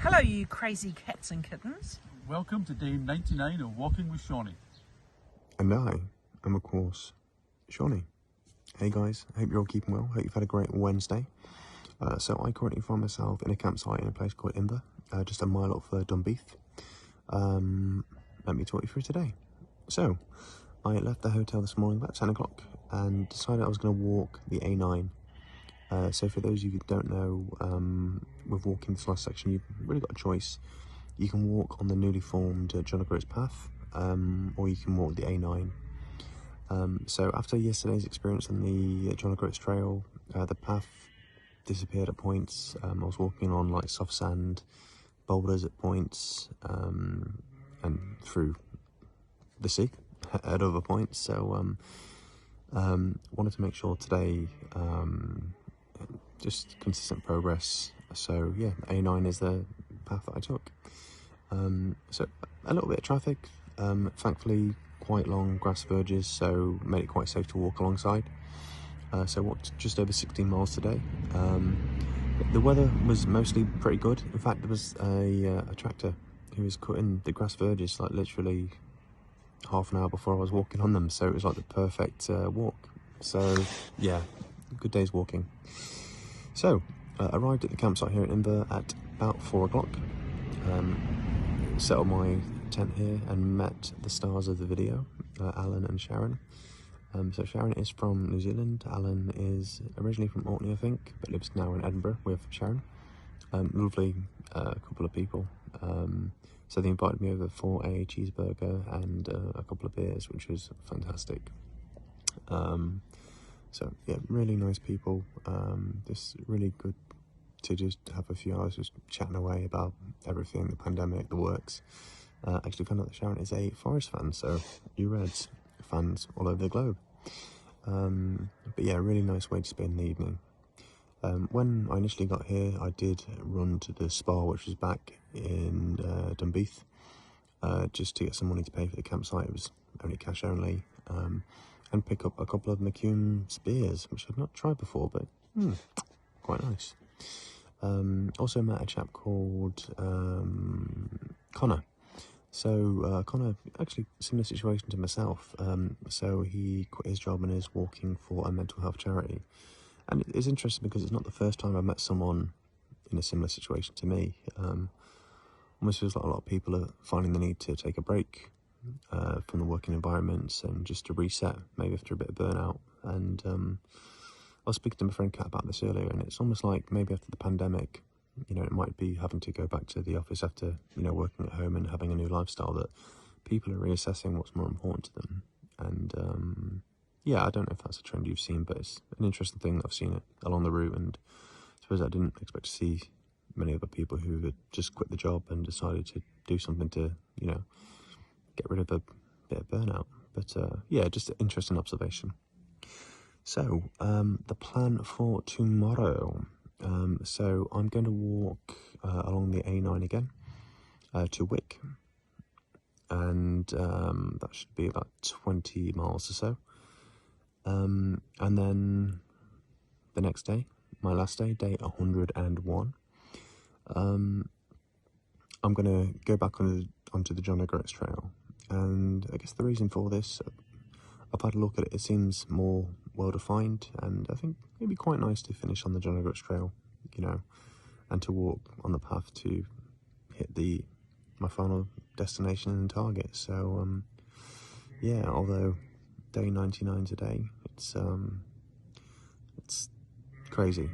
Hello, you crazy cats and kittens. Welcome to day 99 of Walking with Seany. And I am, of course, Seany. Hey guys, I hope you're all keeping well. Hope you've had a great Wednesday. So I currently find myself in a campsite in a place called Inver, just a mile off Dubeath. Let me talk you through today. So, I left the hotel this morning about 10 o'clock and decided I was going to walk the A9. So for those of you who don't know, with walking this last section, you've really got a choice. You can walk on the newly formed John O'Groats path, or you can walk the A9. So after yesterday's experience on the John O'Groats trail, the path disappeared at points. I was walking on like soft sand, boulders at points, and through the sea at other points. So wanted to make sure today, just consistent progress. So yeah, A9 is the path that I took. So a little bit of traffic, thankfully quite long grass verges, so made it quite safe to walk alongside. So walked just over 16 miles today. The weather was mostly pretty good. In fact, there was a tractor who was cutting the grass verges like literally half an hour before I was walking on them, so it was like the perfect walk. So yeah, good day's walking. So arrived at the campsite here at Inver at about 4 o'clock. Set up my tent here and met the stars of the video, Alan and Sharon. So Sharon is from New Zealand. Alan is originally from Orkney, I think, but lives now in Edinburgh with Sharon. Lovely couple of people. So they invited me over for a cheeseburger and a couple of beers, which was fantastic. So yeah, really nice people. Just really good to just have a few hours just chatting away about everything, the pandemic, the works. Actually found out that Sharon is a Forest fan, so you Reds fans all over the globe. But yeah, really nice way to spend the evening. When I initially got here, I did run to the spa, which was back in Dubeath, just to get some money to pay for the campsite. It was only cash only, and pick up a couple of McCune's beers, which I've not tried before, but quite nice. Also met a chap called Connor. So Connor, actually similar situation to myself. So he quit his job and is working for a mental health charity. And it's interesting because it's not the first time I've met someone in a similar situation to me. Almost feels like a lot of people are finding the need to take a break from the working environments and just to reset, maybe after a bit of burnout. And I was speaking to my friend Kat about this earlier, and it's almost like maybe after the pandemic, you know, it might be having to go back to the office after, you know, working at home and having a new lifestyle, that people are reassessing what's more important to them. And yeah, I don't know if that's a trend you've seen, but it's an interesting thing that I've seen it along the route, and I suppose I didn't expect to see many other people who had just quit the job and decided to do something to, you know, get rid of a bit of burnout. But yeah, just an interesting observation. So the plan for tomorrow. So I'm going to walk along the A9 again to Wick, and that should be about 20 miles or so. And then the next day, my last day, day 101, I'm going to go back onto the John O'Groats trail. And I guess the reason for this, I've had a look at it, it seems more well-defined, and I think it'd be quite nice to finish on the John O'Groats trail, you know, and to walk on the path to hit my final destination and target. So yeah, although day 99 today, it's crazy.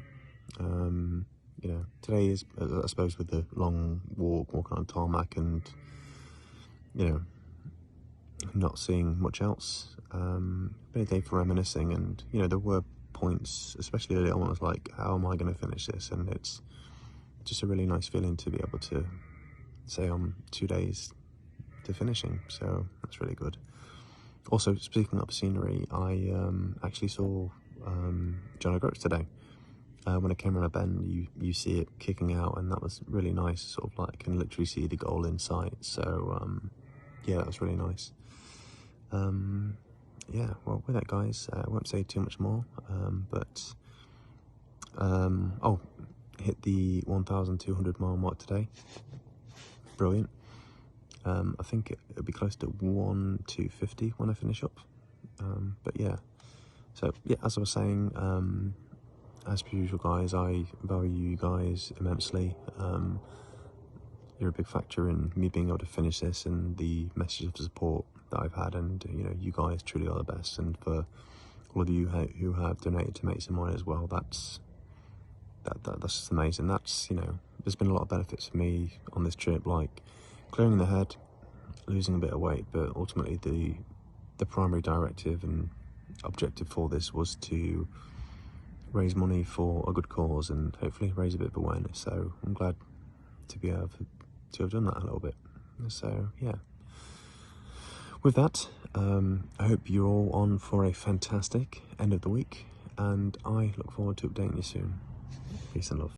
You know, today is, I suppose, with the long walking on tarmac and, you know, not seeing much else, been a day for reminiscing. And, you know, there were points, especially early on, I was like, how am I going to finish this? And it's just a really nice feeling to be able to say I'm 2 days to finishing, so that's really good. Also, speaking of scenery, I actually saw John O'Groats today. When I came around a bend, you see it kicking out, and that was really nice. Sort of like, I can literally see the goal in sight. So yeah, that was really nice. Yeah, well, with that, guys, I won't say too much more. Oh, hit the 1,200 mile mark today. Brilliant. I think it'll be close to 1,250 when I finish up. But yeah, so yeah, as I was saying, as per usual, guys, I value you guys immensely. You're a big factor in me being able to finish this, and the message of support that I've had, and you know, you guys truly are the best. And for all of you who have donated to Mates of Mine as well, that's just amazing. That's, you know, there's been a lot of benefits for me on this trip, like clearing the head, losing a bit of weight, but ultimately the primary directive and objective for this was to raise money for a good cause and hopefully raise a bit of awareness. So I'm glad to be able to have done that a little bit. So yeah, with that, I hope you're all on for a fantastic end of the week, and I look forward to updating you soon. Peace and love.